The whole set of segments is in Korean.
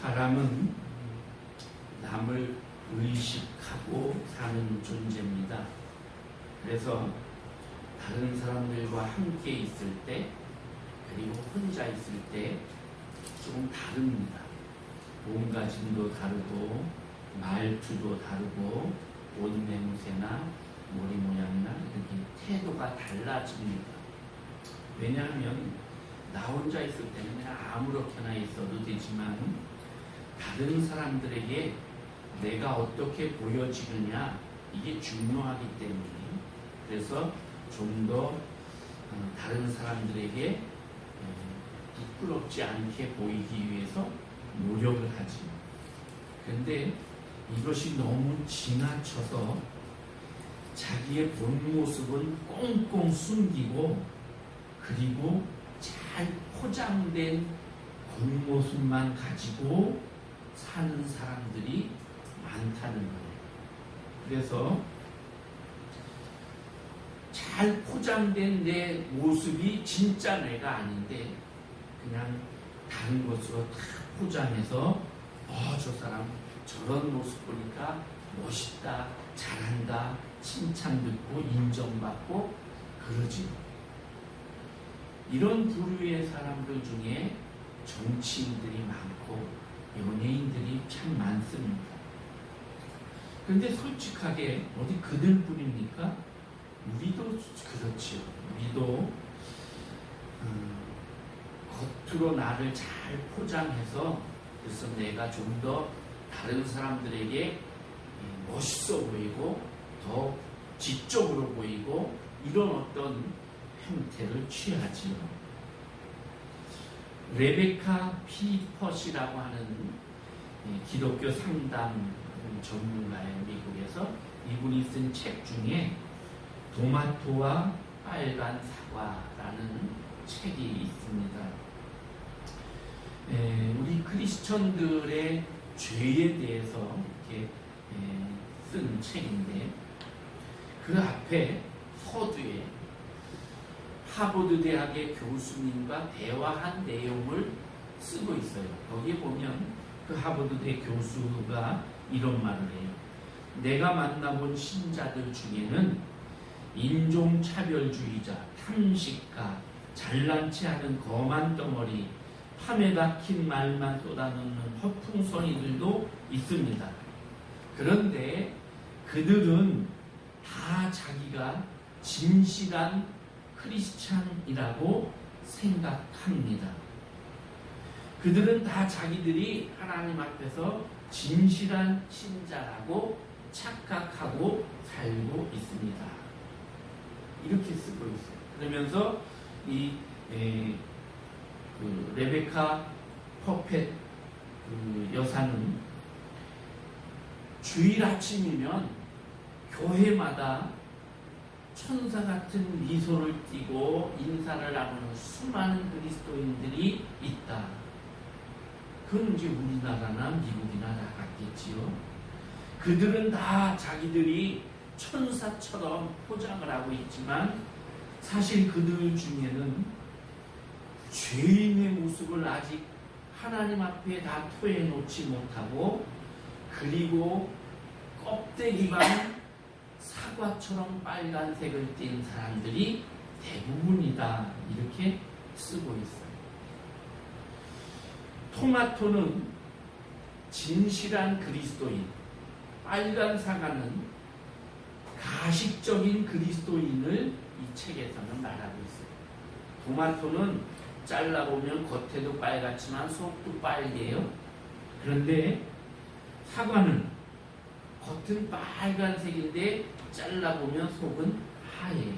사람은 남을 의식하고 사는 존재입니다. 그래서 다른 사람들과 함께 있을 때 그리고 혼자 있을 때 조금 다릅니다. 몸가짐도 다르고 말투도 다르고 옷 냄새나 머리 모양이나 이렇게 태도가 달라집니다. 왜냐하면 나 혼자 있을 때는 그냥 아무렇게나 있어도 되지만 다른 사람들에게 내가 어떻게 보여지느냐 이게 중요하기 때문에 그래서 좀 더 다른 사람들에게 부끄럽지 않게 보이기 위해서 노력을 하지. 그런데 이것이 너무 지나쳐서 자기의 본 모습은 꽁꽁 숨기고 그리고 잘 포장된 겉모습만 가지고 사는 사람들이 많다는 거예요. 그래서 잘 포장된 내 모습이 진짜 내가 아닌데 그냥 다른 것으로 다 포장해서 저 사람 저런 모습 보니까 멋있다, 잘한다, 칭찬 듣고 인정받고 그러지. 이런 부류의 사람들 중에 정치인들이 많고 연예인들이 참 많습니다. 그런데 솔직하게 어디 그들뿐입니까? 우리도 그렇지요. 우리도 겉으로 나를 잘 포장해서 그래서 내가 좀 더 다른 사람들에게 멋있어 보이고 더 지적으로 보이고 이런 어떤 형태를 취하지요. 레베카 피퍼시라고 하는 기독교 상담 전문가의 미국에서 이분이 쓴 책 중에 토마토와 빨간 사과라는 책이 있습니다. 우리 크리스천들의 죄에 대해서 이렇게 쓴 책인데 그 앞에 서두에 하버드 대학의 교수님과 대화한 내용을 쓰고 있어요. 거기에 보면 그 하버드대 교수가 이런 말을 해요. 내가 만나본 신자들 중에는 인종차별주의자, 탐식가, 잘난 체 하는 거만 덩어리, 판에 박힌 말만 쏟아놓는 허풍성이들도 있습니다. 그런데 그들은 다 자기가 진실한 크리스찬이라고 생각합니다. 그들은 다 자기들이 하나님 앞에서 진실한 신자라고 착각하고 살고 있습니다. 이렇게 쓰고 있어요. 그러면서 이 레베카 퍼펫 여사는 주일 아침이면 교회마다 천사 같은 미소를 띠고 인사를 나누는 수많은 그리스도인들이 있다. 그건 이제 우리나라나 미국이나 나갔겠지요. 그들은 다 자기들이 천사처럼 포장을 하고 있지만 사실 그들 중에는 죄인의 모습을 아직 하나님 앞에 다 토해놓지 못하고 그리고 껍데기만 사과처럼 빨간색을 띤 사람들이 대부분이다. 이렇게 쓰고 있어요. 토마토는 진실한 그리스도인, 빨간 사과는 가식적인 그리스도인을 이 책에서는 말하고 있어요. 토마토는 잘라보면 겉에도 빨갛지만 속도 빨개요. 그런데 사과는 겉은 빨간색인데 잘라보면 속은 하얘요.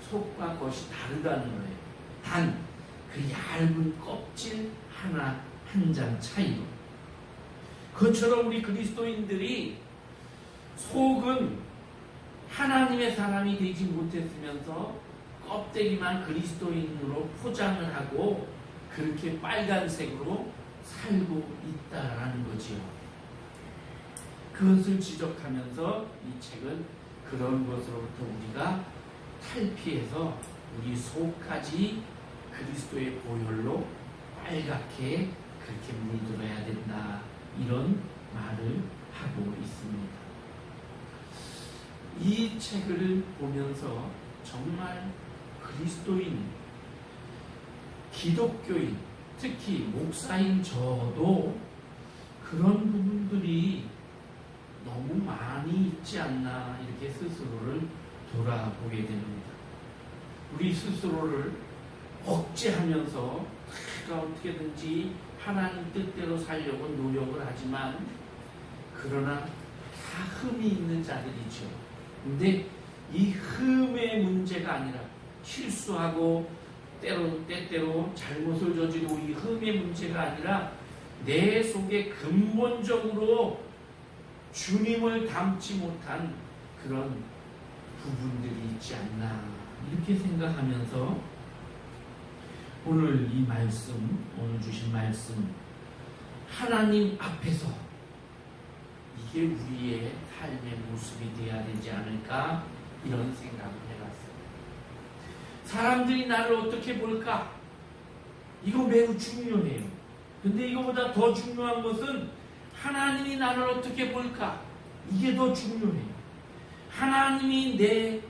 속과 겉이 다르다는 거예요. 단 그 얇은 껍질 하나 한 장 차이로. 그처럼 우리 그리스도인들이 속은 하나님의 사람이 되지 못했으면서 껍데기만 그리스도인으로 포장을 하고 그렇게 빨간색으로 살고 있다라는 거지요. 그것을 지적하면서 이 책은 그런 것으로부터 우리가 탈피해서 우리 속까지 그리스도의 보혈로 빨갛게 그렇게 물들어야 이런 말을 하고 있습니다. 이 책을 보면서 정말 그리스도인, 기독교인, 특히 목사인 저도 그런 부분들이 너무 많이 있지 않나 이렇게 스스로를 돌아보게 됩니다. 우리 스스로를 억제하면서 내가 어떻게든지 하나님 뜻대로 살려고 노력을 하지만 그러나 다 흠이 있는 자들이죠. 근데 이 흠의 문제가 아니라 실수하고 때때로 잘못을 저지르고 이 흠의 문제가 아니라 내 속에 근본적으로 주님을 닮지 못한 그런 부분들이 있지 않나 이렇게 생각하면서 오늘 이 말씀, 오늘 주신 말씀 하나님 앞에서 이게 우리의 삶의 모습이 되어야 되지 않을까 이런 생각을 해봤어요. 사람들이 나를 어떻게 볼까? 이거 매우 중요해요. 근데 이거보다 더 중요한 것은 하나님이 나를 어떻게 볼까? 이게 더 중요해요. 하나님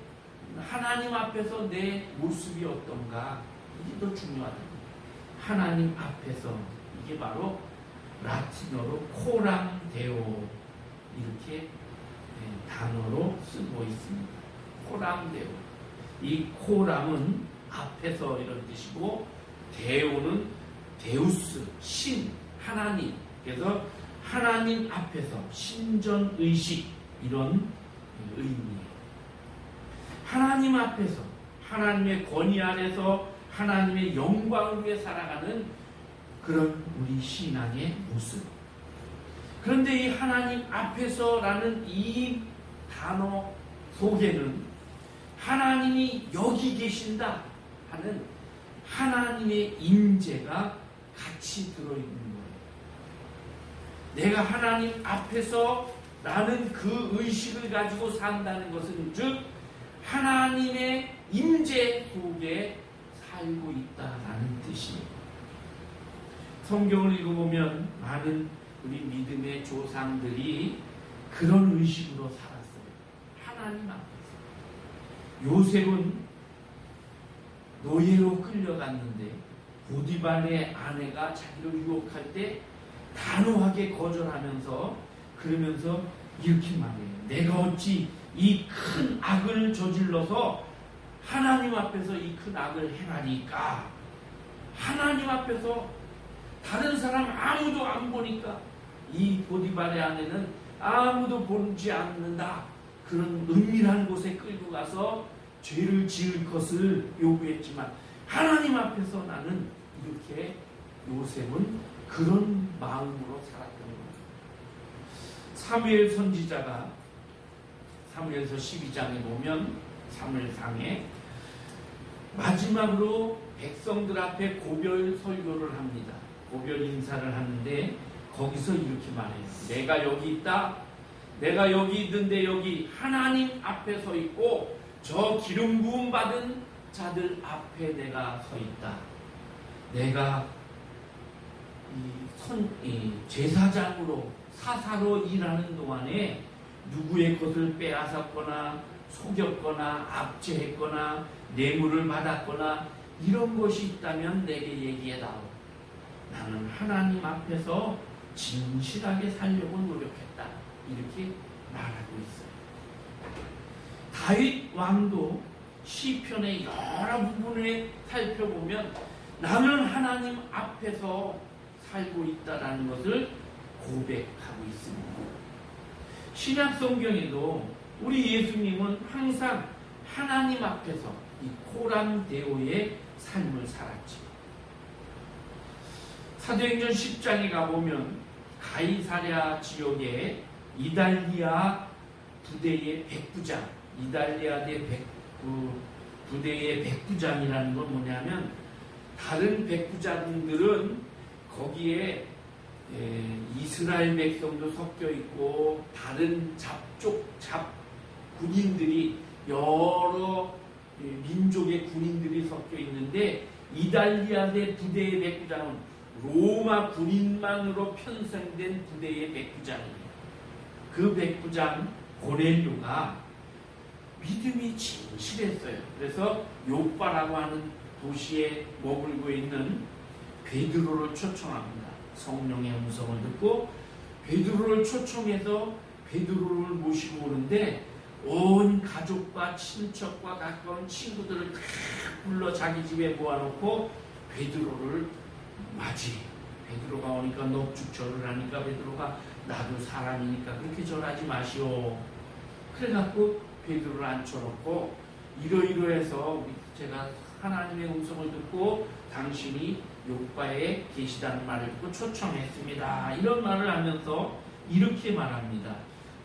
앞에서 내 모습이 어떤가? 이게 더 중요하다. 하나님 앞에서 이게 바로 라틴어로 코람 데오 이렇게 단어로 쓰고 있습니다. 코람 데오. 이 코람은 앞에서 이런 뜻이고 데오는 데우스, 신, 하나님. 그래서 하나님 앞에서 신전의식 이런 의미예요. 하나님 앞에서 하나님의 권위 안에서 하나님의 영광을 위해 살아가는 그런 우리 신앙의 모습. 그런데 이 하나님 앞에서라는 이 단어 속에는 하나님이 여기 계신다 하는 하나님의 임재가 같이 들어있는 거예요. 내가 하나님 앞에서 나는 그 의식을 가지고 산다는 것은 즉 하나님의 임재 속에 살고 있다라는 뜻이에요. 성경을 읽어보면 많은 우리 믿음의 조상들이 그런 의식으로 살았어요. 하나님 앞에서. 요셉은 노예로 끌려갔는데 보디발의 아내가 자기를 유혹할 때 단호하게 거절하면서 그러면서 이렇게 말해요. 내가 어찌 이 큰 악을 저질러서 하나님 앞에서 이 큰 악을 행하니까 하나님 앞에서 다른 사람 아무도 안 보니까 이 보디발의 아내는 아무도 보지 않는다. 그런 은밀한 곳에 끌고 가서 죄를 지을 것을 요구했지만 하나님 앞에서 나는 이렇게 요셉은 그런 마음으로 살았던 거예요. 사무엘 선지자가 사무엘서 12장에 보면 사무엘상에 마지막으로 백성들 앞에 고별 설교를 합니다. 고별 인사를 하는데 거기서 이렇게 말해요. 내가 여기 있다. 내가 여기 있는데 여기 하나님 앞에 서 있고 저 기름 부음 받은 자들 앞에 내가 서 있다. 내가 제사장으로 사사로 일하는 동안에 누구의 것을 빼앗았거나 속였거나 압제했거나 뇌물을 받았거나 이런 것이 있다면 내게 얘기해다오. 나는 하나님 앞에서 진실하게 살려고 노력했다. 이렇게 말하고 있어요. 다윗 왕도 시편의 여러 부분에 살펴보면 나는 하나님 앞에서 살고 있다는 것을 고백하고 있습니다. 신약 성경에도 우리 예수님은 항상 하나님 앞에서 이 코람 데오의 삶을 살았죠. 사도행전 10장에 가보면 가이사랴 지역에 이달리아 부대의 백부장, 이달리아대 부대의 백부장이라는 건 뭐냐면 다른 백부장들은 거기에 이스라엘 백성도 섞여 있고 다른 잡 군인들이 여러 민족의 군인들이 섞여 있는데 이달리아대 부대의 백부장은 로마 군인만으로 편성된 부대의 백부장이에요. 그 백부장 고넬료가 믿음이 진실했어요. 그래서 요빠라고 하는 도시에 머물고 있는 베드로를 초청합니다. 성령의 음성을 듣고 베드로를 초청해서 베드로를 모시고 오는데 온 가족과 친척과 가까운 친구들을 다 불러 자기 집에 모아놓고 베드로를 맞이. 베드로가 오니까 넙죽 절을 하니까 베드로가 나도 사람이니까 그렇게 절하지 마시오. 그래갖고 베드로를 앉혀놓고 이러이러해서 제가 하나님의 음성을 듣고 당신이 요빠에 계시다는 말을 듣고 초청했습니다. 이런 말을 하면서 이렇게 말합니다.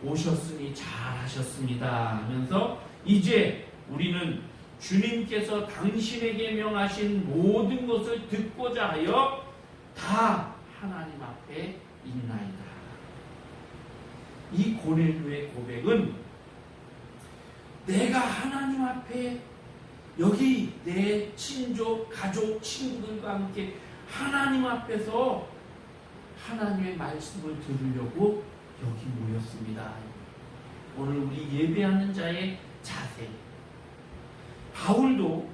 오셨으니 잘하셨습니다 하면서 이제 우리는 주님께서 당신에게 명하신 모든 것을 듣고자 하여 다 하나님 앞에 있나이다. 이 고넬료의 고백은 내가 하나님 앞에 여기 내 친족, 가족, 친구들과 함께 하나님 앞에서 하나님의 말씀을 들으려고 여기 모였습니다. 오늘 우리 예배하는 자의 자세. 바울도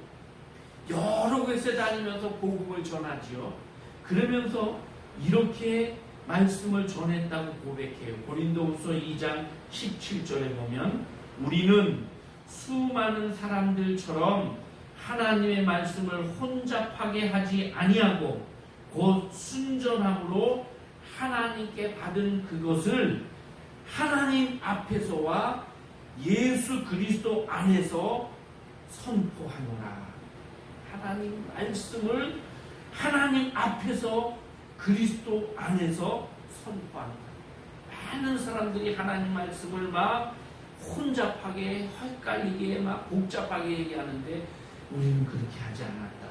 여러 곳에 다니면서 복음을 전하지요. 그러면서 이렇게 말씀을 전했다고 고백해요. 고린도후서 2장 17절에 보면 우리는 수많은 사람들처럼 하나님의 말씀을 혼잡하게 하지 아니하고 곧 순전함으로 하나님께 받은 그것을 하나님 앞에서와 예수 그리스도 안에서 선포하노라. 하나님 말씀을 하나님 앞에서 그리스도 안에서 선포한다. 많은 사람들이 하나님 말씀을 막 혼잡하게 헷갈리게 막 복잡하게 얘기하는데 우리는 그렇게 하지 않았다.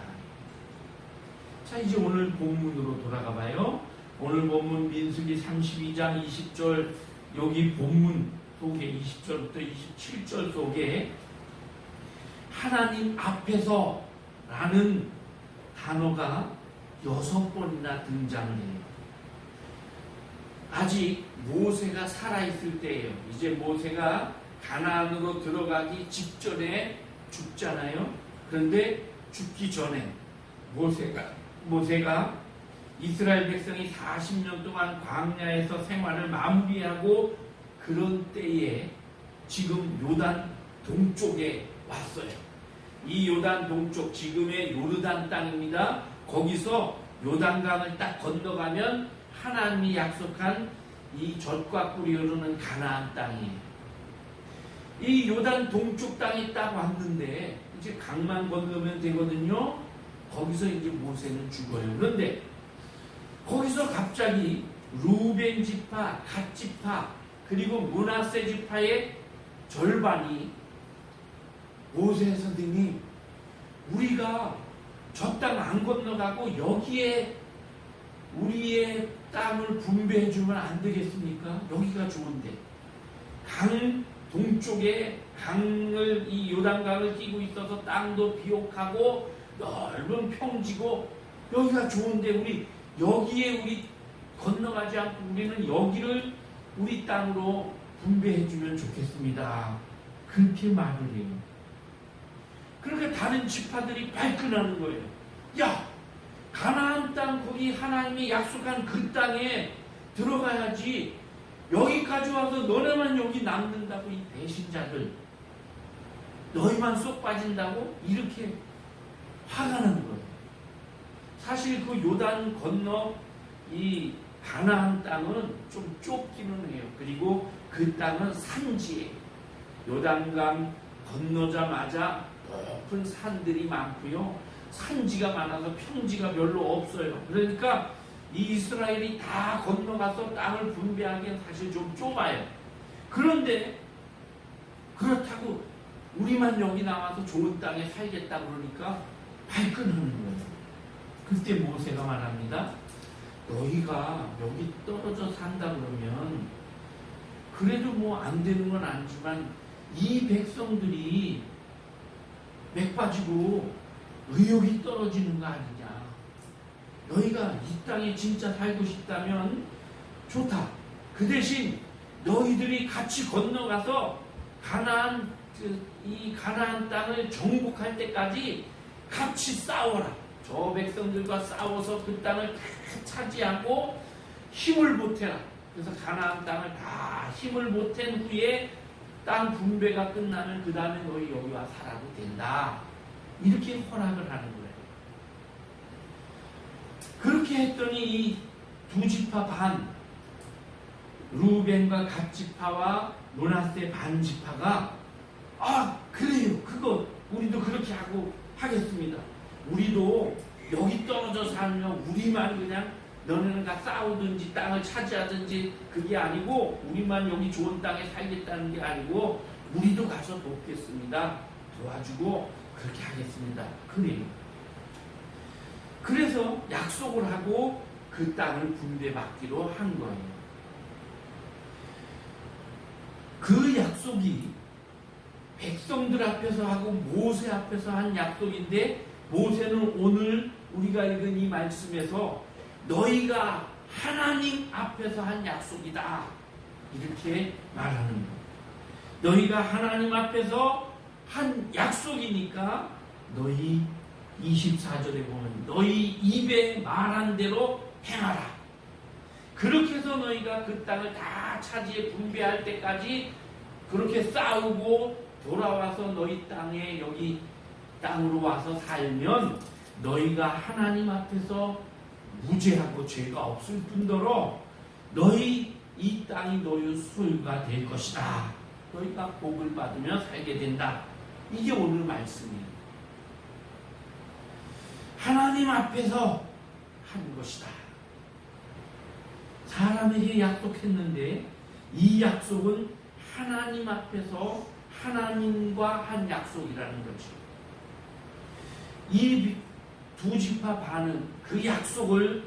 자, 이제 오늘 본문으로 돌아가 봐요. 오늘 본문 민수기 32장 20절 여기 본문 속에 20절부터 27절 속에 하나님 앞에서 라는 단어가 6번이나 등장을 해요. 아직 모세가 살아있을 때예요. 이제 모세가 가나안으로 들어가기 직전에 죽잖아요. 그런데 죽기 전에 모세가 이스라엘 백성이 40년 동안 광야에서 생활을 마무리하고 그런 때에 지금 요단 동쪽에 왔어요. 이 요단 동쪽 지금의 요르단 땅입니다. 거기서 요단강을 딱 건너가면 하나님이 약속한 이 젖과 꿀이 흐르는 가나안 땅이에요. 이 요단 동쪽 땅에 딱 왔는데 이제 강만 건너면 되거든요. 거기서 이제 모세는 죽어요. 그런데 거기서 갑자기 루벤 지파, 갓 지파, 그리고 므낫세 지파의 절반이 모세 선생님, 우리가 저 땅 안 건너가고 여기에 우리의 땅을 분배해주면 안 되겠습니까? 여기가 좋은데. 강 동쪽에 강을, 이 요단강을 끼고 있어서 땅도 비옥하고 넓은 평지고 여기가 좋은데 우리 여기에 우리 건너가지 않고 우리는 여기를 우리 땅으로 분배해주면 좋겠습니다. 그렇게 말을 해요. 그러니까 다른 지파들이 발끈하는 거예요. 야, 가나안 땅 거기 하나님이 약속한 그 땅에 들어가야지 여기까지 와서 너네만 여기 남는다고 이 배신자들 너희만 쏙 빠진다고 이렇게 화가 나는 거예요. 사실 그 요단 건너 이 가나안 땅은 좀 좁기는 해요. 그리고 그 땅은 산지예요. 요단강 건너자마자 높은 산들이 많고요. 산지가 많아서 평지가 별로 없어요. 그러니까 이 이스라엘이 다 건너가서 땅을 분배하기엔 사실 좀 좁아요. 그런데 그렇다고 우리만 여기 나와서 좋은 땅에 살겠다 그러니까 발끈하는 거예요. 그때 모세가 말합니다. 너희가 여기 떨어져 산다 그러면 그래도 뭐 안 되는 건 아니지만 이 백성들이 맥 빠지고 의욕이 떨어지는 거 아니냐. 너희가 이 땅에 진짜 살고 싶다면 좋다. 그 대신 너희들이 같이 건너가서 이 가나안 땅을 정복할 때까지 같이 싸워라. 저 백성들과 싸워서 그 땅을 다 차지하고 힘을 보태라. 그래서 가나안 땅을 다 힘을 보탠 후에 땅 분배가 끝나면 그 다음에 너희 여기 와 살아도 된다. 이렇게 허락을 하는 거예요. 그렇게 했더니 이 두 지파 반, 루벤과 갓 지파와 므낫세 반 지파가 그래요. 그거 우리도 그렇게 하겠습니다. 우리도 여기 떨어져 살면 우리만 그냥 너네는 가 싸우든지 땅을 차지하든지 그게 아니고 우리만 여기 좋은 땅에 살겠다는 게 아니고 우리도 가서 돕겠습니다. 도와주고 그렇게 하겠습니다. 그래요. 그래서 약속을 하고 그 땅을 분배받기로 한 거예요. 그 약속이 백성들 앞에서 하고 모세 앞에서 한 약속인데 모세는 오늘 우리가 읽은 이 말씀에서 너희가 하나님 앞에서 한 약속이다. 이렇게 말하는 거예요. 너희가 하나님 앞에서 한 약속이니까 너희 24절에 보면 너희 입에 말한 대로 행하라. 그렇게 해서 너희가 그 땅을 다 차지해 분배할 때까지 그렇게 싸우고 돌아와서 너희 땅에 여기 땅으로 와서 살면 너희가 하나님 앞에서 무죄하고 죄가 없을 뿐더러 너희 이 땅이 너희 소유가 될 것이다. 너희가 복을 받으며 살게 된다. 이게 오늘 말씀이에요. 하나님 앞에서 한 것이다. 사람에게 약속했는데 이 약속은 하나님 앞에서 하나님과 한 약속이라는 거죠. 이 두 지파 반은 그 약속을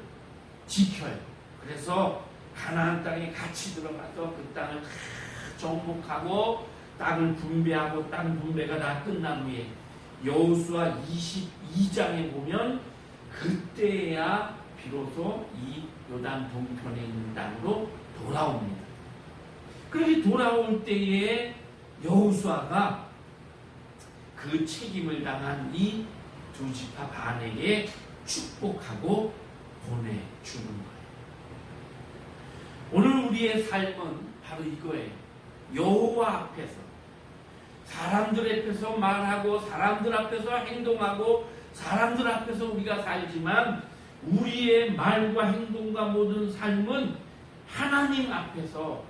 지켜요. 그래서 가나안 땅에 같이 들어가서 그 땅을 다 정복하고 땅을 분배하고 땅 분배가 다 끝난 후에 여호수아 22장에 보면 그때야 비로소 이 요단 동편에 있는 땅으로 돌아옵니다. 그렇게 돌아올 때에 여호수아가 그 책임을 당한 이 두 지파 반에게 축복하고 보내주는 거예요. 오늘 우리의 삶은 바로 이거예요. 여호와 앞에서 사람들 앞에서 말하고 사람들 앞에서 행동하고 사람들 앞에서 우리가 살지만 우리의 말과 행동과 모든 삶은 하나님 앞에서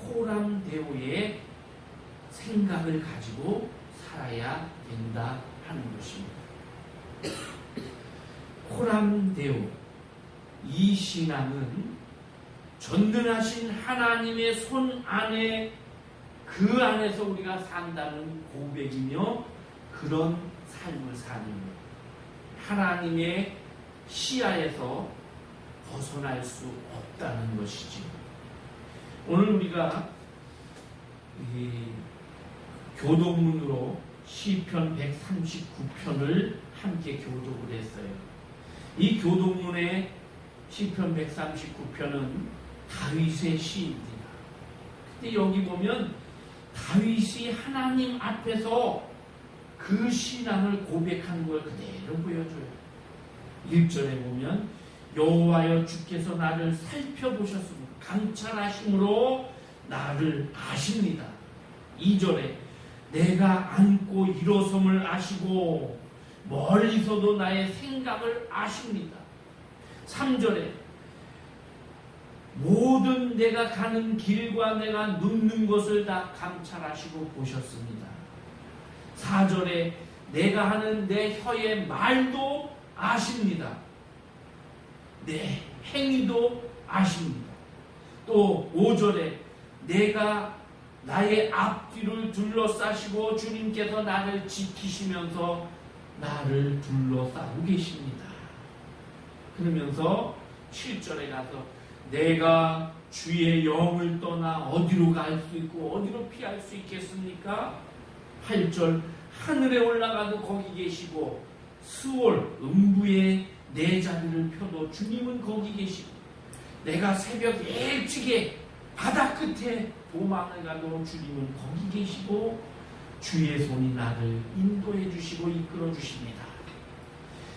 호람데오의 생각을 가지고 살아야 된다 하는 것입니다. 호람데오, 이 신앙은 전능하신 하나님의 손 안에 그 안에서 우리가 산다는 고백이며 그런 삶을 사는 것. 하나님의 시야에서 벗어날 수 없다는 것이지. 오늘 우리가 교독문으로 시편 139편을 함께 교독을 했어요. 이 교독문의 시편 139편은 다윗의 시입니다. 근데 여기 보면 다윗이 하나님 앞에서 그 신앙을 고백하는 걸 그대로 보여줘요. 1절에 보면 여호와여 주께서 나를 살펴보셨으므로 감찰하심으로 나를 아십니다. 2절에 내가 앉고 일어섬을 아시고 멀리서도 나의 생각을 아십니다. 3절에 모든 내가 가는 길과 내가 눕는 것을 다 감찰하시고 보셨습니다. 4절에 내가 하는 내 혀의 말도 아십니다. 내 행위도 아십니다. 또 5절에 내가 나의 앞뒤를 둘러싸시고 주님께서 나를 지키시면서 나를 둘러싸고 계십니다. 그러면서 7절에 가서 내가 주의 영을 떠나 어디로 갈 수 있고 어디로 피할 수 있겠습니까? 8절 하늘에 올라가도 거기 계시고 스올 음부에 내 자리를 펴도 주님은 거기 계시고, 내가 새벽 일찍에 바다 끝에 도망을 가도 주님은 거기 계시고, 주의 손이 나를 인도해 주시고 이끌어 주십니다.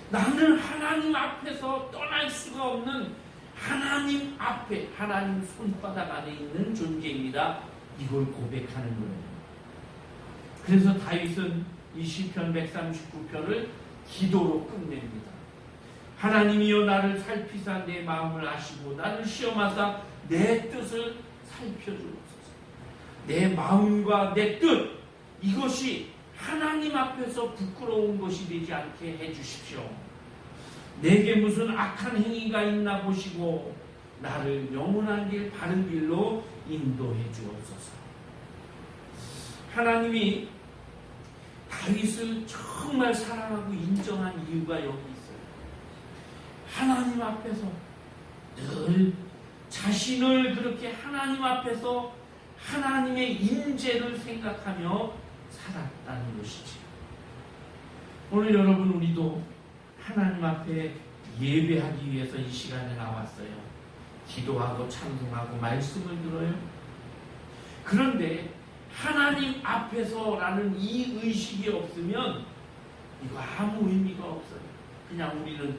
나는 하나님 앞에서 떠날 수가 없는 하나님 앞에, 하나님 손바닥 안에 있는 존재입니다. 이걸 고백하는 거예요. 그래서 다윗은 이 시편 139편을 기도로 끝냅니다. 하나님이여 나를 살피사 내 마음을 아시고 나를 시험하사 내 뜻을 살펴주옵소서. 내 마음과 내 뜻, 이것이 하나님 앞에서 부끄러운 것이 되지 않게 해주십시오. 내게 무슨 악한 행위가 있나 보시고 나를 영원한 길 바른 길로 인도해 주옵소서. 하나님이 다윗을 정말 사랑하고 인정한 이유가 여기 있어요. 하나님 앞에서 늘 자신을 그렇게 하나님 앞에서 하나님의 임재를 생각하며 살았다는 것이지. 오늘 여러분, 우리도 하나님 앞에 예배하기 위해서 이 시간에 나왔어요. 기도하고 찬송하고 말씀을 들어요. 그런데 하나님 앞에서라는 이 의식이 없으면 이거 아무 의미가 없어요. 그냥 우리는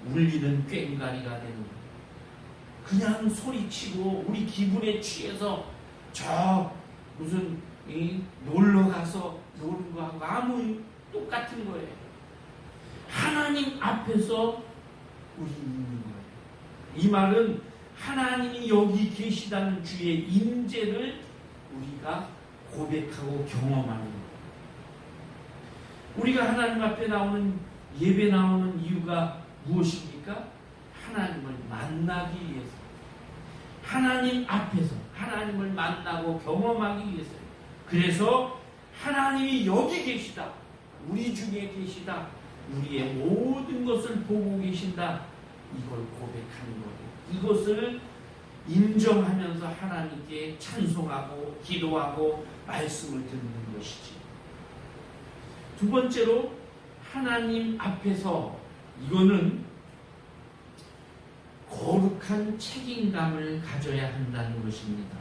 울리는 꽹과리가 되는 거예요. 그냥 소리치고 우리 기분에 취해서 저 무슨 놀러 가서 노는 거하고 아무 똑같은 거예요. 하나님 앞에서 우리 있는 거예요. 이 말은 하나님이 여기 계시다는 주의 임재를 우리가 고백하고 경험하는 거예요. 우리가 하나님 앞에 나오는, 예배 나오는 이유가 무엇입니까? 하나님을 만나기 위해서, 하나님 앞에서 하나님을 만나고 경험하기 위해서요. 그래서 하나님이 여기 계시다, 우리 중에 계시다, 우리의 모든 것을 보고 계신다, 이걸 고백하는 거예요. 이것을 인정하면서 하나님께 찬송하고 기도하고 말씀을 듣는 것이지. 두 번째로, 하나님 앞에서, 이거는 거룩한 책임감을 가져야 한다는 것입니다.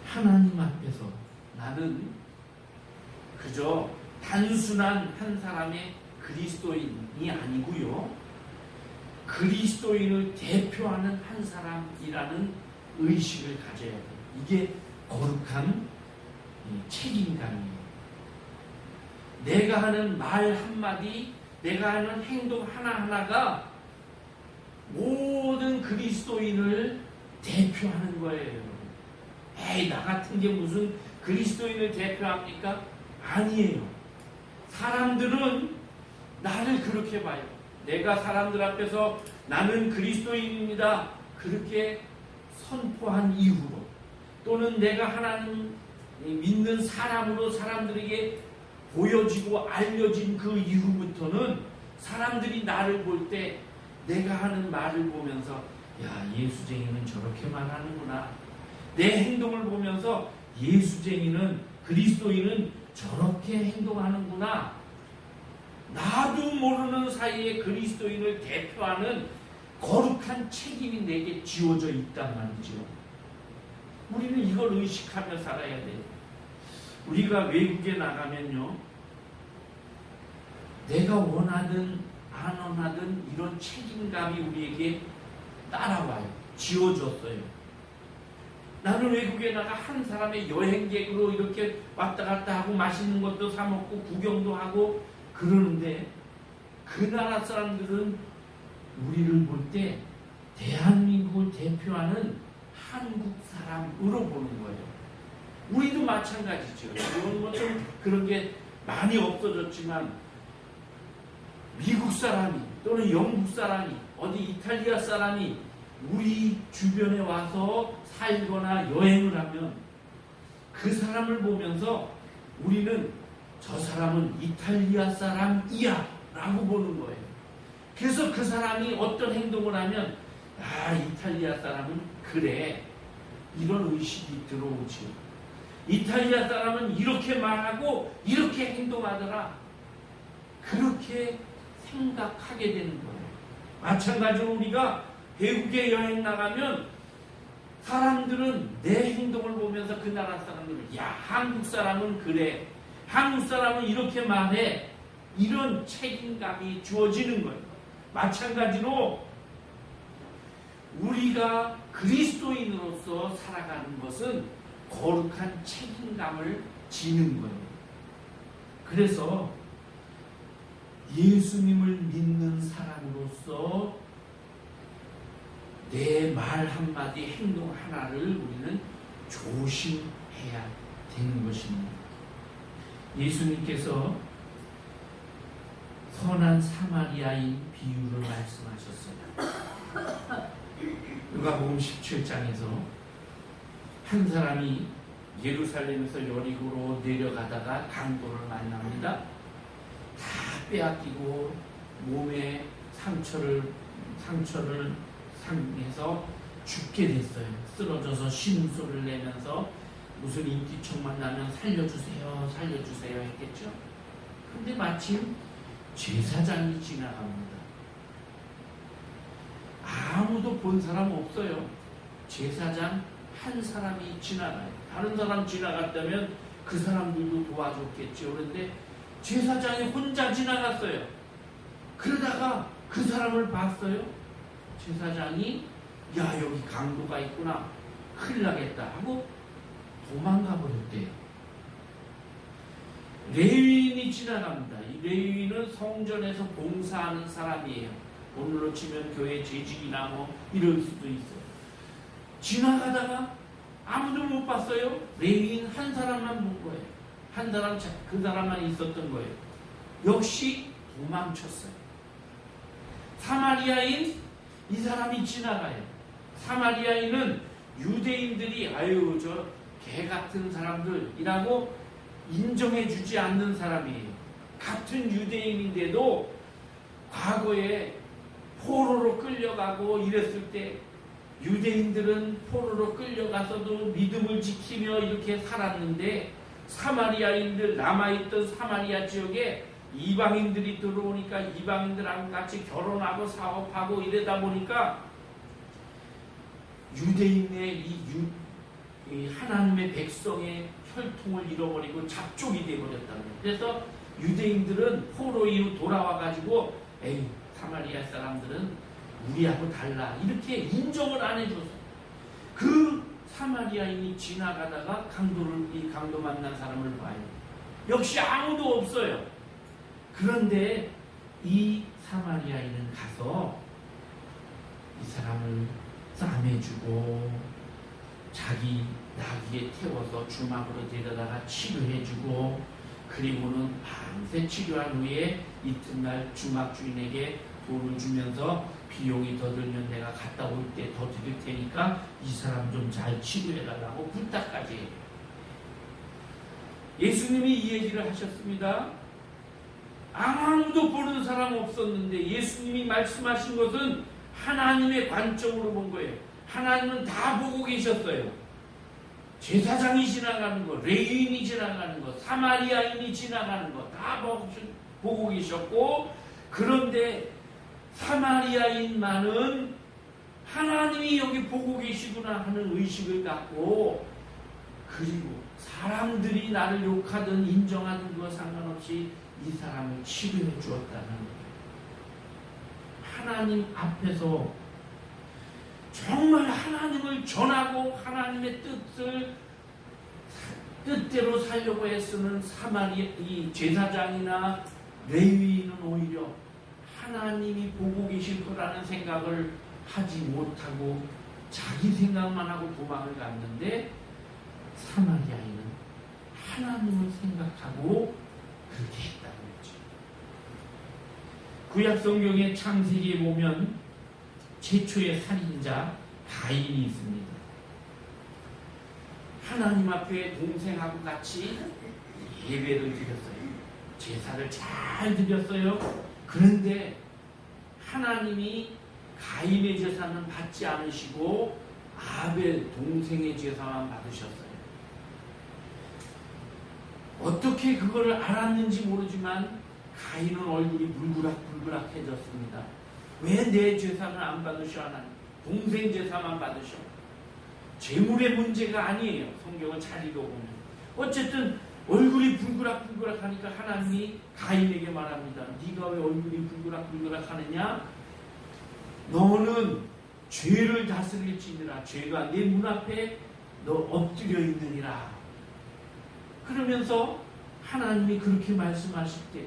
하나님 앞에서 나는 그저 단순한 한 사람의 그리스도인이 아니고요, 그리스도인을 대표하는 한 사람이라는 의식을 가져야 돼요. 이게 거룩한 책임감이에요. 내가 하는 말 한마디, 내가 하는 행동 하나하나가 모든 그리스도인을 대표하는 거예요. 에이, 나 같은 게 무슨 그리스도인을 대표합니까? 아니에요. 사람들은 나를 그렇게 봐요. 내가 사람들 앞에서 나는 그리스도인입니다, 그렇게 선포한 이후로, 또는 내가 하나님 믿는 사람으로 사람들에게 보여지고 알려진 그 이후부터는 사람들이 나를 볼 때 내가 하는 말을 보면서, 야, 예수쟁이는 저렇게 말하는구나, 내 행동을 보면서 예수쟁이는, 그리스도인은 저렇게 행동하는구나, 나도 모르는 사이에 그리스도인을 대표하는 거룩한 책임이 내게 지워져 있단 말이죠. 우리는 이걸 의식하며 살아야 돼요. 우리가 외국에 나가면요, 내가 원하든 안 원하든 이런 책임감이 우리에게 따라와요. 지워졌어요. 나는 외국에 나가 한 사람의 여행객으로 이렇게 왔다 갔다 하고 맛있는 것도 사 먹고 구경도 하고 그러는데, 그 나라 사람들은 우리를 볼 때 대한민국을 대표하는 한국 사람으로 보는 거예요. 우리도 마찬가지죠. 이런 뭐 좀 그런 게 많이 없어졌지만, 미국 사람이 또는 영국 사람이, 어디 이탈리아 사람이 우리 주변에 와서 살거나 여행을 하면 그 사람을 보면서 우리는 저 사람은 이탈리아 사람이야 라고 보는 거예요. 그래서 그 사람이 어떤 행동을 하면, 아, 이탈리아 사람은 그래, 이런 의식이 들어오죠. 이탈리아 사람은 이렇게 말하고 이렇게 행동하더라, 그렇게 생각하게 되는 거예요. 마찬가지로 우리가 외국에 여행 나가면 사람들은 내 행동을 보면서 그 나라 사람들은 야, 한국 사람은 그래, 한국 사람은 이렇게 말해, 이런 책임감이 주어지는 거예요. 마찬가지로 우리가 그리스도인으로서 살아가는 것은 거룩한 책임감을 지는 거예요. 그래서 예수님을 믿는 사람으로서 내 말 한마디, 행동 하나를 우리는 조심해야 되는 것입니다. 예수님께서 선한 사마리아인 비유를 말씀하셨어요. 누가복음 17장에서 한 사람이 예루살렘에서 여리고로 내려가다가 강도를 만납니다. 다 빼앗기고 몸에 상처를 상해서 죽게 됐어요. 쓰러져서 신음소리를 내면서 무슨 인기척만 나면 살려주세요, 살려주세요 했겠죠. 근데 마침 제사장이 지나갑니다. 아무도 본 사람 없어요. 제사장 한 사람이 지나가요. 다른 사람 지나갔다면 그 사람들도 도와줬겠죠. 그런데 제사장이 혼자 지나갔어요. 그러다가 그 사람을 봤어요. 제사장이 야, 여기 강도가 있구나, 큰일 나겠다 하고 도망가 버렸대요. 레위인이 지나갑니다. 이 레위인은 성전에서 봉사하는 사람이에요. 오늘로 치면 교회 재직이나 뭐 이럴 수도 있어요. 지나가다가 아무도 못 봤어요. 레위인 한 사람만 본 거예요. 한 사람, 그 사람만 있었던 거예요. 역시 도망쳤어요. 사마리아인, 이 사람이 지나가요. 사마리아인은 유대인들이 아유 저 개 같은 사람들이라고 인정해 주지 않는 사람이에요. 같은 유대인인데도 과거에 포로로 끌려가고 이랬을 때 유대인들은 포로로 끌려가서도 믿음을 지키며 이렇게 살았는데 사마리아인들, 남아있던 사마리아 지역에 이방인들이 들어오니까 이방인들하고 같이 결혼하고 사업하고 이러다 보니까 유대인의 이 하나님의 백성의 혈통을 잃어버리고 잡족이 되어버렸다는 거예요. 그래서 유대인들은 포로 이후 돌아와가지고 에이, 사마리아 사람들은 우리하고 달라, 이렇게 인정을 안 해줘서 그 사마리아인이 지나가다가 이 강도 만난 사람을 봐요. 역시 아무도 없어요. 그런데 이 사마리아인은 가서 이 사람을 싸매주고 자기 나귀에 태워서 주막으로 데려다가 치료해주고, 그리고는 밤새 치료한 후에 이튿날 주막 주인에게 돈을 주면서 비용이 더 들면 내가 갔다 올 때 더 드릴 테니까 이 사람 좀 잘 치료해달라고 부탁까지 해요. 예수님이 이 얘기를 하셨습니다. 아무도 보는 사람 없었는데 예수님이 말씀하신 것은 하나님의 관점으로 본 거예요. 하나님은 다 보고 계셨어요. 제사장이 지나가는 거, 레위인이 지나가는 거, 사마리아인이 지나가는 거 다 보고 계셨고, 그런데 사마리아인만은 하나님이 여기 보고 계시구나 하는 의식을 갖고, 그리고 사람들이 나를 욕하든 인정하든 그거 상관없이 이 사람을 치료해 주었다는 거예요. 하나님 앞에서 정말 하나님을 전하고 하나님의 뜻대로 살려고 애쓰는 이 제사장이나 레위인은 오히려 하나님이 보고 계실 거라는 생각을 하지 못하고 자기 생각만 하고 도망을 갔는데, 사마리아인은 하나님을 생각하고 그렇게 했다는 거죠. 구약 성경의 창세기에 보면 최초의 살인자 가인이 있습니다. 하나님 앞에 동생하고 같이 예배를 드렸어요. 제사를 잘 드렸어요. 그런데 하나님이 가인의 제사는 받지 않으시고 아벨 동생의 제사만 받으셨어요. 어떻게 그걸 알았는지 모르지만 가인은 얼굴이 불그락해졌습니다. 왜 내 제사는 안 받으셔 하나님? 동생 제사만 받으셔. 재물의 문제가 아니에요. 성경을 잘 읽어보면. 어쨌든 얼굴이 불그락불그락 하니까 하나님이 가인에게 말합니다. 네가 왜 얼굴이 불그락불그락 하느냐? 너는 죄를 다스릴지니라. 죄가 내 문 앞에 너 엎드려 있느니라. 그러면서 하나님이 그렇게 말씀하실 때,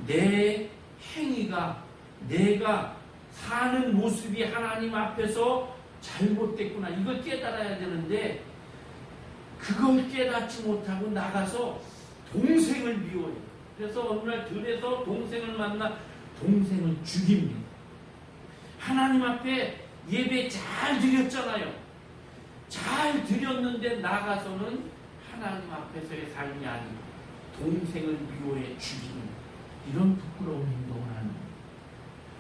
내 행위가, 내가 사는 모습이 하나님 앞에서 잘못됐구나. 이걸 깨달아야 되는데 그걸 깨닫지 못하고 나가서 동생을 미워해요. 그래서 어느 날 들에서 동생을 만나 동생을 죽입니다. 하나님 앞에 예배 잘 드렸잖아요. 잘 드렸는데 나가서는 하나님 앞에서의 삶이 아니고 동생을 미워해 죽이는 이런 부끄러운 행동을 하는 거예요.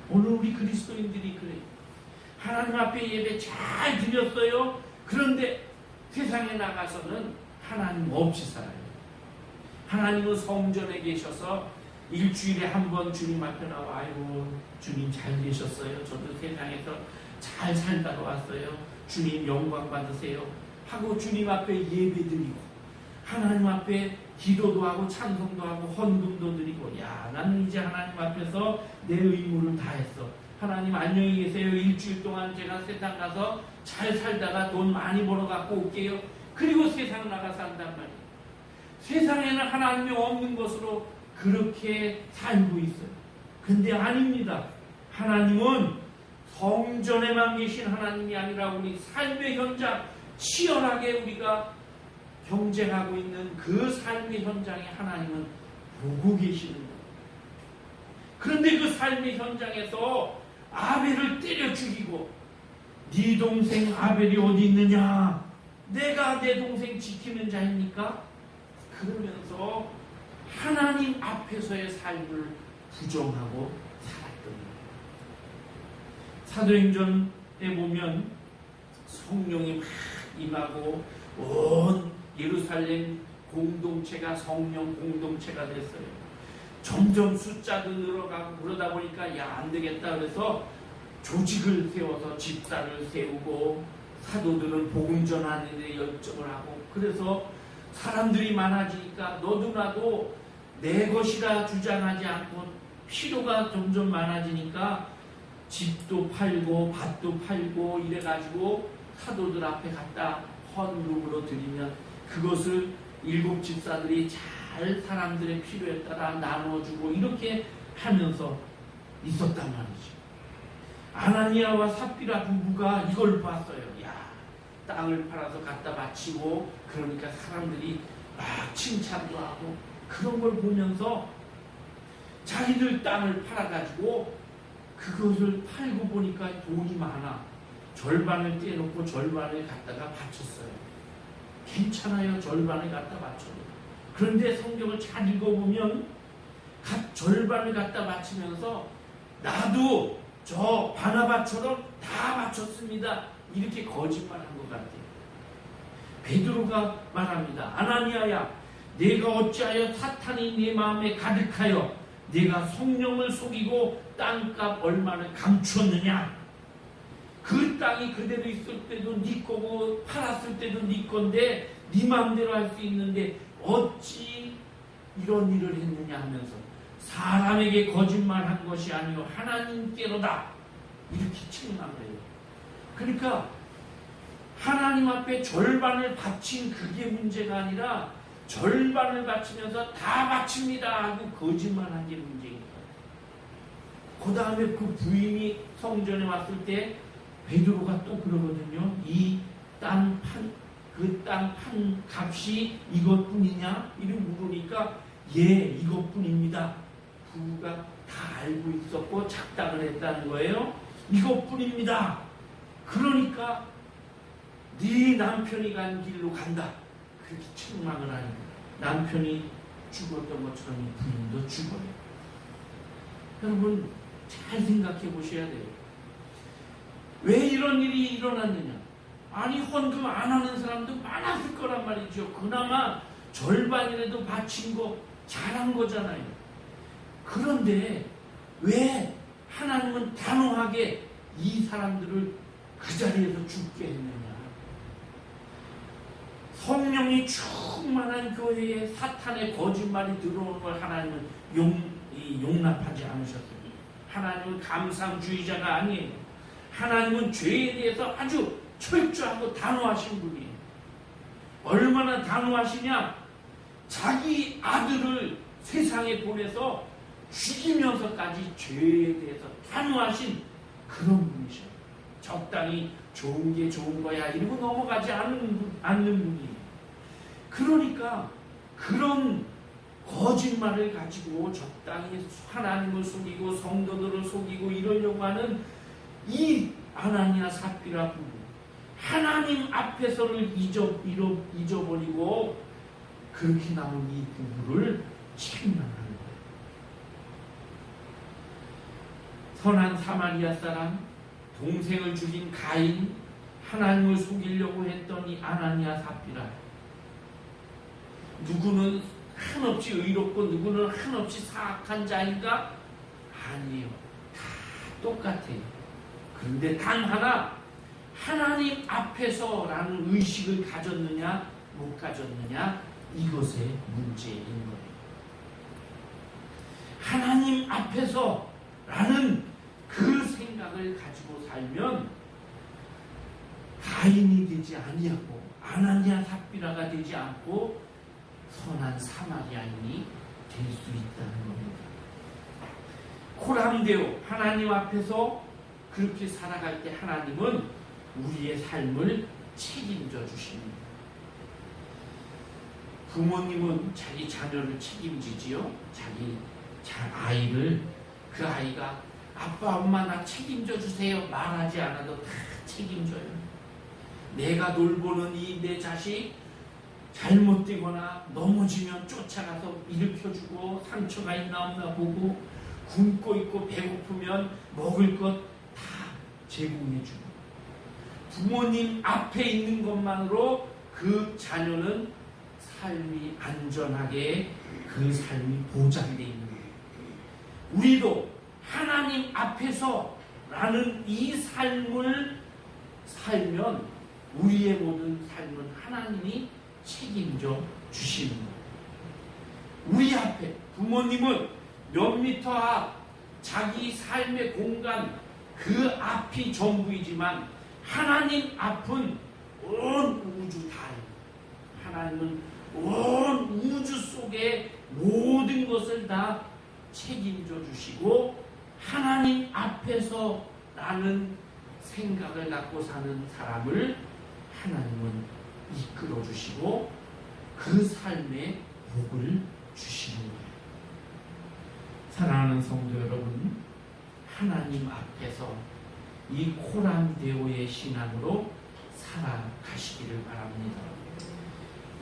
오늘 우리 그리스도인들이 그래요. 하나님 앞에 예배 잘 드렸어요. 그런데 세상에 나가서는 하나님 없이 살아요. 하나님은 성전에 계셔서 일주일에 한 번 주님 앞에 나와, 아이고 주님 잘 계셨어요. 저도 세상에서 잘 살다가 왔어요. 주님 영광 받으세요 하고 주님 앞에 예배드리고 하나님 앞에 기도도 하고 찬송도 하고 헌금도 드리고, 나는 이제 하나님 앞에서 내 의무를 다했어. 하나님 안녕히 계세요. 일주일 동안 제가 세상 가서 잘 살다가 돈 많이 벌어 갖고 올게요. 그리고 세상 나가 산단 말이에요. 세상에는 하나님이 없는 것으로 그렇게 살고 있어요. 근데 아닙니다. 하나님은 성전에만 계신 하나님이 아니라 우리 삶의 현장, 치열하게 우리가 경쟁하고 있는 그 삶의 현장에 하나님은 보고 계시는 거예요. 그런데 그 삶의 현장에서 아벨을 때려 죽이고, 네 동생 아벨이 어디 있느냐? 내가 내 동생 지키는 자입니까? 그러면서 하나님 앞에서의 삶을 부정하고 살았던 거예요. 사도행전에 보면 성령이 막 임하고 온 예루살렘 공동체가 성령 공동체가 됐어요. 점점 숫자도 늘어가고 그러다 보니까 안 되겠다 그래서 조직을 세워서 집사를 세우고 사도들은 복음 전하는 데 열정을 하고, 그래서 사람들이 많아지니까 너도 나도 내 것이라 주장하지 않고 필요가 점점 많아지니까 집도 팔고 밭도 팔고 이래가지고 사도들 앞에 갖다 헌금으로 드리면 그것을 일곱 집사들이 잘 사람들의 필요에 따라 나눠주고 이렇게 하면서 있었단 말이죠. 아나니아와 삽비라 부부가 이걸 봤어요. 땅을 팔아서 갖다 바치고 그러니까 사람들이 막 칭찬도 하고 그런 걸 보면서 자기들 땅을 팔아가지고 그것을 팔고 보니까 돈이 많아. 절반을 떼놓고 절반을 갖다가 바쳤어요. 괜찮아요. 절반을 갖다 바쳐도. 그런데 성경을 잘 읽어보면 절반을 갖다 바치면서 나도 저 바나바처럼 다 바쳤습니다. 이렇게 거짓말한 것 같아요. 베드로가 말합니다. 아나니아야, 내가 어찌하여 사탄이 내 마음에 가득하여 내가 성령을 속이고 땅값 얼마를 감추었느냐? 그 땅이 그대로 있을 때도 네 거고 팔았을 때도 네 건데 네 마음대로 할 수 있는데 어찌 이런 일을 했느냐 하면서 사람에게 거짓말한 것이 아니요 하나님께로다 이렇게 책망을 해요. 그러니까 하나님 앞에 절반을 바친 그게 문제가 아니라 절반을 바치면서 다 바칩니다 하고 거짓말한 게 문제입니다. 그 다음에 그 부인이 성전에 왔을 때 베드로가 또 그러거든요. 이 땅 판 값이 이것뿐이냐? 이렇게 물으니까 이것뿐입니다. 부부가 다 알고 있었고 작당을 했다는 거예요. 이것뿐입니다. 그러니까 네 남편이 간 길로 간다. 그렇게 책망을 하는 거예요. 남편이 죽었던 것처럼 이 부인도 죽어요. 여러분 잘 생각해 보셔야 돼요. 왜 이런 일이 일어났느냐? 아니 헌금 안 하는 사람도 많았을 거란 말이죠. 그나마 절반이라도 바친 거 잘한 거잖아요. 그런데 왜 하나님은 단호하게 이 사람들을 그 자리에서 죽게 했느냐? 성령이 충만한 교회에 사탄의 거짓말이 들어오는 걸 하나님은 용납하지 않으셨습니다. 하나님은 감상주의자가 아니에요. 하나님은 죄에 대해서 아주 철저하고 단호하신 분이에요. 얼마나 단호하시냐? 자기 아들을 세상에 보내서 죽이면서까지 죄에 대해서 단호하신 그런 분이셔요. 적당히 좋은 게 좋은 거야 이러고 넘어가지 않는 분이에요. 그러니까 그런 거짓말을 가지고 적당히 하나님을 속이고 성도들을 속이고 이러려고 하는 이 아나니아 삽비라 부부, 하나님 앞에서를 잊어버리고 그렇게 나온 이 부부를 책임만하는 거예요. 선한 사마리아 사람, 동생을 죽인 가인, 하나님을 속이려고 했던 이 아나니아 삽비라, 누구는 한없이 의롭고 누구는 한없이 사악한 자인가? 아니에요. 다 똑같아요. 그런데 단 하나, 하나님 앞에서라는 의식을 가졌느냐 못 가졌느냐, 이것의 문제인 거예요. 하나님 앞에서라는 그 생각을 가지고 살면 가인이 되지 아니하고 아나니아 삽비라가 되지 않고 선한 사마리아인이 될 수 있다는 겁니다. 코람데오, 하나님 앞에서 그렇게 살아갈 때 하나님은 우리의 삶을 책임져 주십니다. 부모님은 자기 자녀를 책임지지요. 자기 아이를, 그 아이가 아빠 엄마 나 책임져 주세요 말하지 않아도 다 책임져요. 내가 돌보는 이 내 자식 잘못되거나 넘어지면 쫓아가서 일으켜주고, 상처가 있나 없나 보고, 굶고 있고 배고프면 먹을 것 다 제공해주고, 부모님 앞에 있는 것만으로 그 자녀는 삶이 안전하게 그 삶이 보장되어 있는 거예요. 우리도 하나님 앞에서라는 이 삶을 살면 우리의 모든 삶은 하나님이 책임져 주시는 거예요. 우리 앞에 부모님은 몇 미터 앞, 자기 삶의 공간 그 앞이 전부이지만 하나님 앞은 온 우주 다예요. 하나님은 온 우주 속의 모든 것을 다 책임져 주시고, 하나님 앞에서 라는 생각을 갖고 사는 사람을 하나님은 이끌어 주시고 그 삶에 복을 주시는 거예요. 사랑하는 성도 여러분, 하나님 앞에서 이 코람데오의 신앙으로 살아가시기를 바랍니다.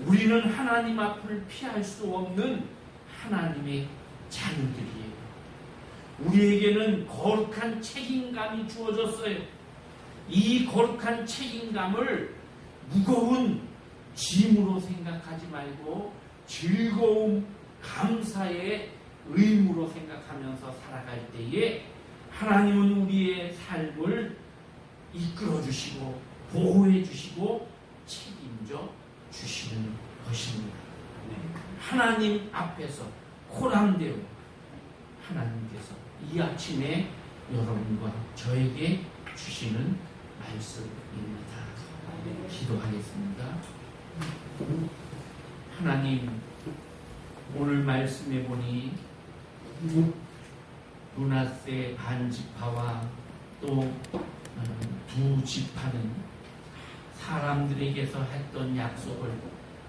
우리는 하나님 앞을 피할 수 없는 하나님의 자녀들이에요. 우리에게는 거룩한 책임감이 주어졌어요. 이 거룩한 책임감을 무거운 짐으로 생각하지 말고 즐거움, 감사의 의무로 생각하면서 살아갈 때에 하나님은 우리의 삶을 이끌어 주시고 보호해 주시고 책임져 주시는 것입니다. 하나님 앞에서 코람데오, 하나님께서 이 아침에 여러분과 저에게 주시는 말씀입니다. 기도하겠습니다. 하나님, 오늘 말씀해 보니 므낫세 반지파와 또 두 지파는 사람들에게서 했던 약속을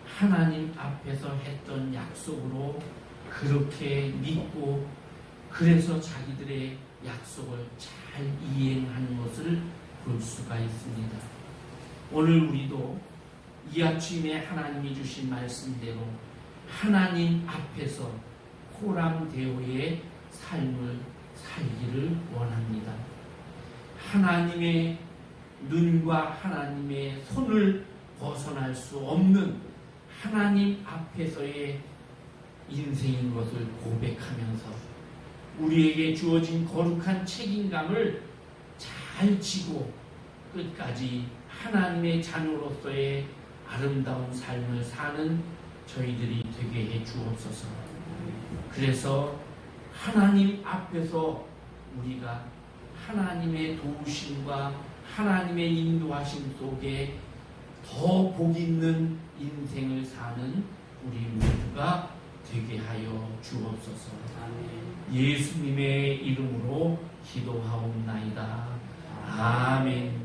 하나님 앞에서 했던 약속으로 그렇게 믿고, 그래서 자기들의 약속을 잘 이행하는 것을 볼 수가 있습니다. 오늘 우리도 이 아침에 하나님이 주신 말씀대로 하나님 앞에서 코람데오의 삶을 살기를 원합니다. 하나님의 눈과 하나님의 손을 벗어날 수 없는 하나님 앞에서의 인생인 것을 고백하면서 우리에게 주어진 거룩한 책임감을 잘 지고 끝까지 하나님의 자녀로서의 아름다운 삶을 사는 저희들이 되게 해 주옵소서. 그래서 하나님 앞에서 우리가 하나님의 도우심과 하나님의 인도하심 속에 더 복 있는 인생을 사는 우리 모두가 되게 하여 주옵소서. 예수님의 이름으로 기도하옵나이다. 아멘.